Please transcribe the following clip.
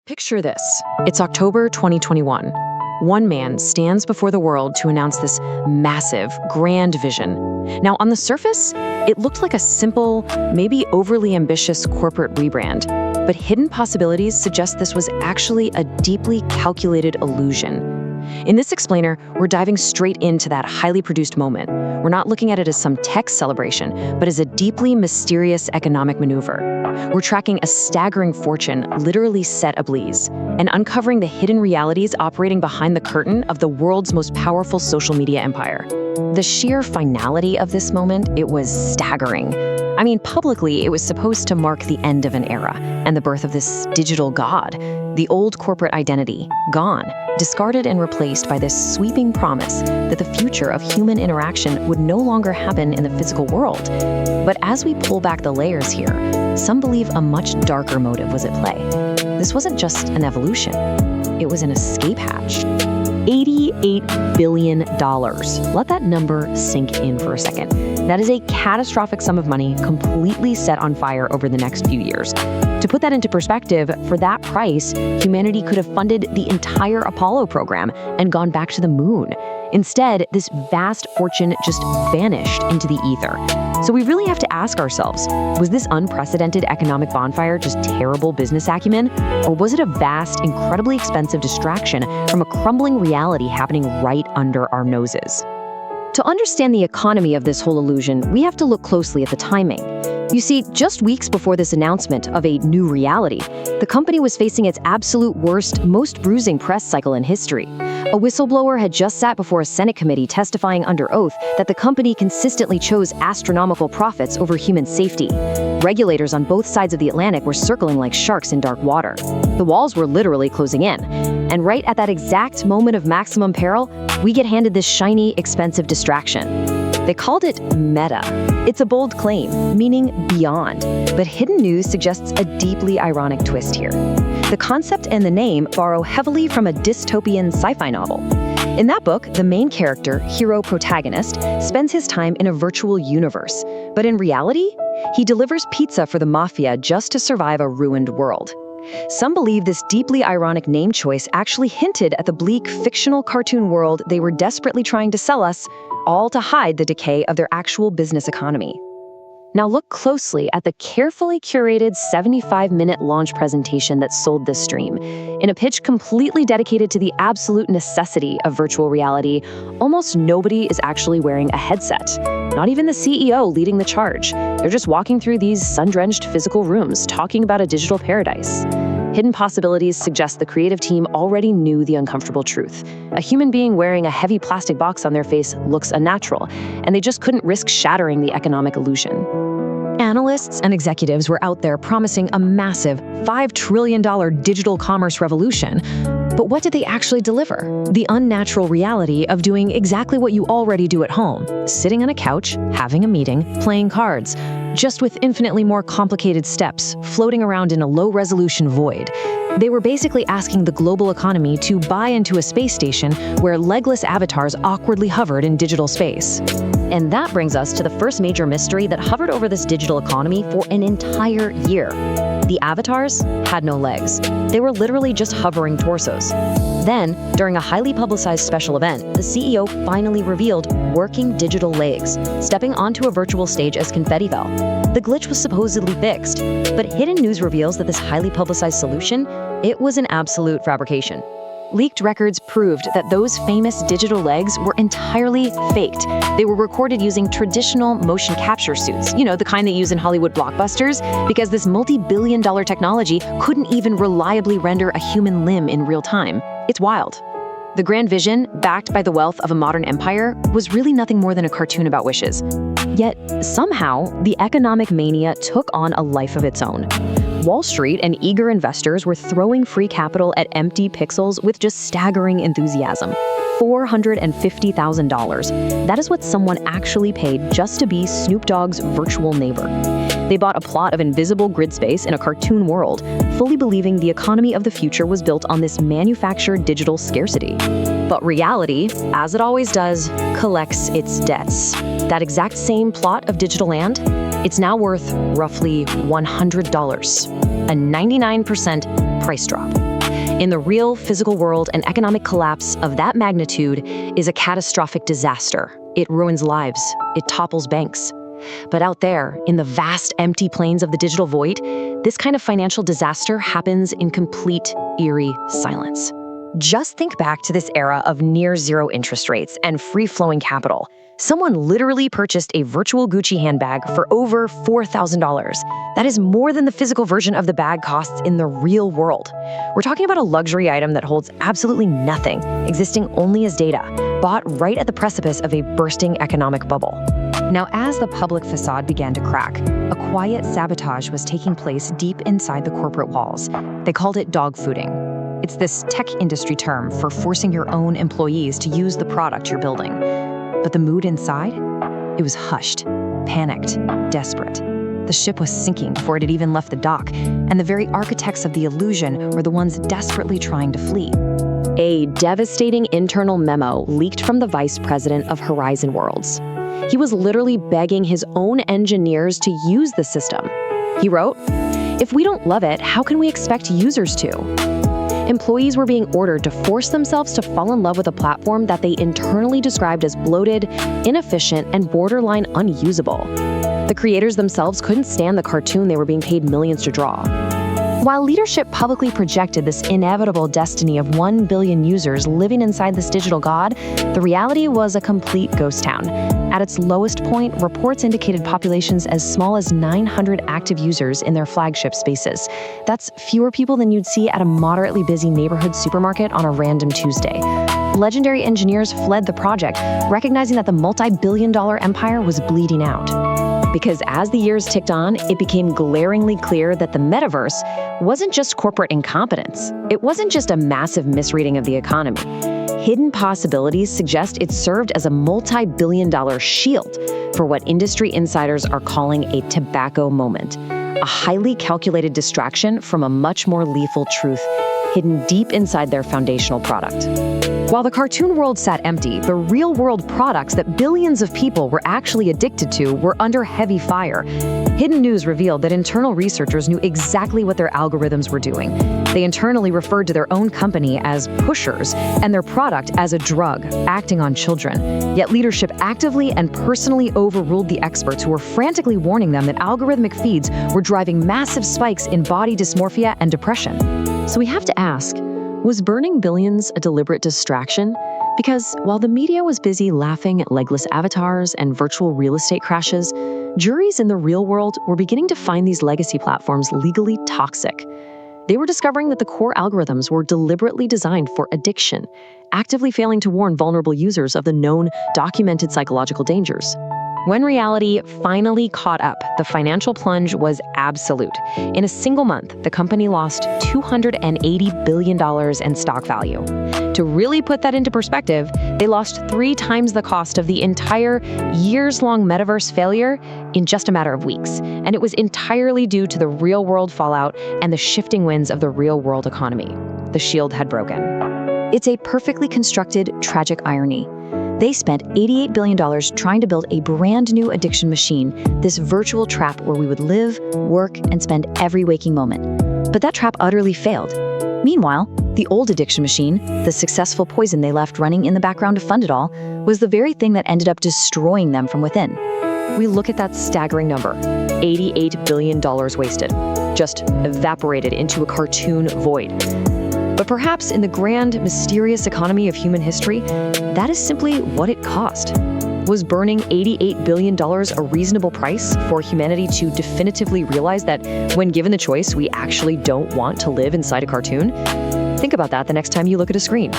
Picture this. It's October 2021. One man stands before the world to announce this massive, grand vision. Now, on the surface, it looked like a simple, maybe overly ambitious corporate rebrand. But hidden possibilities suggest this was actually a deeply calculated illusion. In this explainer, we're diving straight into that highly produced moment. We're not looking at it as some tech celebration, but as a deeply mysterious economic maneuver. We're tracking a staggering fortune literally set ablaze and uncovering the hidden realities operating behind the curtain of the world's most powerful social media empire. The sheer finality of this moment, it was staggering. I mean, publicly, it was supposed to mark the end of an era and the birth of this digital god. The old corporate identity, gone, discarded and replaced by this sweeping promise that the future of human interaction would no longer happen in the physical world. But as we pull back the layers here, some believe a much darker motive was at play. This wasn't just an evolution, it was an escape hatch. $88 billion. Let that number sink in for a second. That is a catastrophic sum of money completely set on fire over the next few years. To put that into perspective, for that price, humanity could have funded the entire Apollo program and gone back to the moon. Instead, this vast fortune just vanished into the ether. So we really have to ask ourselves, was this unprecedented economic bonfire just terrible business acumen? Or was it a vast, incredibly expensive distraction from a crumbling reality happening right under our noses? To understand the economy of this whole illusion, we have to look closely at the timing. You see, just weeks before this announcement of a new reality, the company was facing its absolute worst, most bruising press cycle in history. A whistleblower had just sat before a Senate committee testifying under oath that the company consistently chose astronomical profits over human safety. Regulators on both sides of the Atlantic were circling like sharks in dark water. The walls were literally closing in. And right at that exact moment of maximum peril, we get handed this shiny, expensive distraction. They called it Meta. It's a bold claim, meaning beyond, but hidden news suggests a deeply ironic twist here. The concept and the name borrow heavily from a dystopian sci-fi novel. In that book, the main character, hero protagonist, spends his time in a virtual universe, but in reality, he delivers pizza for the mafia just to survive a ruined world. Some believe this deeply ironic name choice actually hinted at the bleak, fictional cartoon world they were desperately trying to sell us, all to hide the decay of their actual business economy. Now look closely at the carefully curated 75-minute launch presentation that sold this stream. In a pitch completely dedicated to the absolute necessity of virtual reality, almost nobody is actually wearing a headset. Not even the CEO leading the charge. They're just walking through these sun-drenched physical rooms, talking about a digital paradise. Hidden possibilities suggest the creative team already knew the uncomfortable truth. A human being wearing a heavy plastic box on their face looks unnatural, and they just couldn't risk shattering the economic illusion. Analysts and executives were out there promising a massive $5 trillion digital commerce revolution. But what did they actually deliver? The unnatural reality of doing exactly what you already do at home, sitting on a couch, having a meeting, playing cards, just with infinitely more complicated steps, floating around in a low-resolution void. They were basically asking the global economy to buy into a space station where legless avatars awkwardly hovered in digital space. And that brings us to the first major mystery that hovered over this digital economy for an entire year. The avatars had no legs. They were literally just hovering torsos. Then, during a highly publicized special event, the CEO finally revealed working digital legs, stepping onto a virtual stage as confetti fell. The glitch was supposedly fixed, but hidden news reveals that this highly publicized solution, it was an absolute fabrication. Leaked records proved that those famous digital legs were entirely faked. They were recorded using traditional motion capture suits, the kind they use in Hollywood blockbusters, because this multi-billion-dollar technology couldn't even reliably render a human limb in real time. It's wild. The grand vision, backed by the wealth of a modern empire, was really nothing more than a cartoon about wishes. Yet, somehow, the economic mania took on a life of its own. Wall Street and eager investors were throwing free capital at empty pixels with just staggering enthusiasm. $450,000. That is what someone actually paid just to be Snoop Dogg's virtual neighbor. They bought a plot of invisible grid space in a cartoon world, fully believing the economy of the future was built on this manufactured digital scarcity. But reality, as it always does, collects its debts. That exact same plot of digital land, it's now worth roughly $100. A 99% price drop. In the real physical world, an economic collapse of that magnitude is a catastrophic disaster. It ruins lives. It topples banks. But out there, in the vast empty plains of the digital void, this kind of financial disaster happens in complete, eerie silence. Just think back to this era of near-zero interest rates and free-flowing capital. Someone literally purchased a virtual Gucci handbag for over $4,000. That is more than the physical version of the bag costs in the real world. We're talking about a luxury item that holds absolutely nothing, existing only as data, bought right at the precipice of a bursting economic bubble. Now, as the public facade began to crack, a quiet sabotage was taking place deep inside the corporate walls. They called it dogfooding. It's this tech industry term for forcing your own employees to use the product you're building. But the mood inside? It was hushed, panicked, desperate. The ship was sinking before it had even left the dock, and the very architects of the illusion were the ones desperately trying to flee. A devastating internal memo leaked from the vice president of Horizon Worlds. He was literally begging his own engineers to use the system. He wrote, "If we don't love it, how can we expect users to?" Employees were being ordered to force themselves to fall in love with a platform that they internally described as bloated, inefficient, and borderline unusable. The creators themselves couldn't stand the cartoon they were being paid millions to draw. While leadership publicly projected this inevitable destiny of 1 billion users living inside this digital god, the reality was a complete ghost town. At its lowest point, reports indicated populations as small as 900 active users in their flagship spaces. That's fewer people than you'd see at a moderately busy neighborhood supermarket on a random Tuesday. Legendary engineers fled the project, recognizing that the multi-billion-dollar empire was bleeding out. Because as the years ticked on, it became glaringly clear that the metaverse wasn't just corporate incompetence. It wasn't just a massive misreading of the economy. Hidden possibilities suggest it served as a multi-billion-dollar shield for what industry insiders are calling a tobacco moment, a highly calculated distraction from a much more lethal truth hidden deep inside their foundational product. While the cartoon world sat empty, the real-world products that billions of people were actually addicted to were under heavy fire. Hidden news revealed that internal researchers knew exactly what their algorithms were doing. They internally referred to their own company as pushers and their product as a drug, acting on children. Yet leadership actively and personally overruled the experts who were frantically warning them that algorithmic feeds were driving massive spikes in body dysmorphia and depression. So we have to ask, was burning billions a deliberate distraction? Because while the media was busy laughing at legless avatars and virtual real estate crashes, juries in the real world were beginning to find these legacy platforms legally toxic. They were discovering that the core algorithms were deliberately designed for addiction, actively failing to warn vulnerable users of the known, documented psychological dangers. When reality finally caught up, the financial plunge was absolute. In a single month, the company lost $280 billion in stock value. To really put that into perspective, they lost 3 times the cost of the entire years-long metaverse failure in just a matter of weeks. And it was entirely due to the real-world fallout and the shifting winds of the real-world economy. The shield had broken. It's a perfectly constructed, tragic irony. They spent $88 billion trying to build a brand new addiction machine, this virtual trap where we would live, work, and spend every waking moment. But that trap utterly failed. Meanwhile, the old addiction machine, the successful poison they left running in the background to fund it all, was the very thing that ended up destroying them from within. We look at that staggering number, $88 billion wasted, just evaporated into a cartoon void. But perhaps in the grand, mysterious economy of human history, that is simply what it cost. Was burning $88 billion a reasonable price for humanity to definitively realize that when given the choice, we actually don't want to live inside a cartoon? Think about that the next time you look at a screen.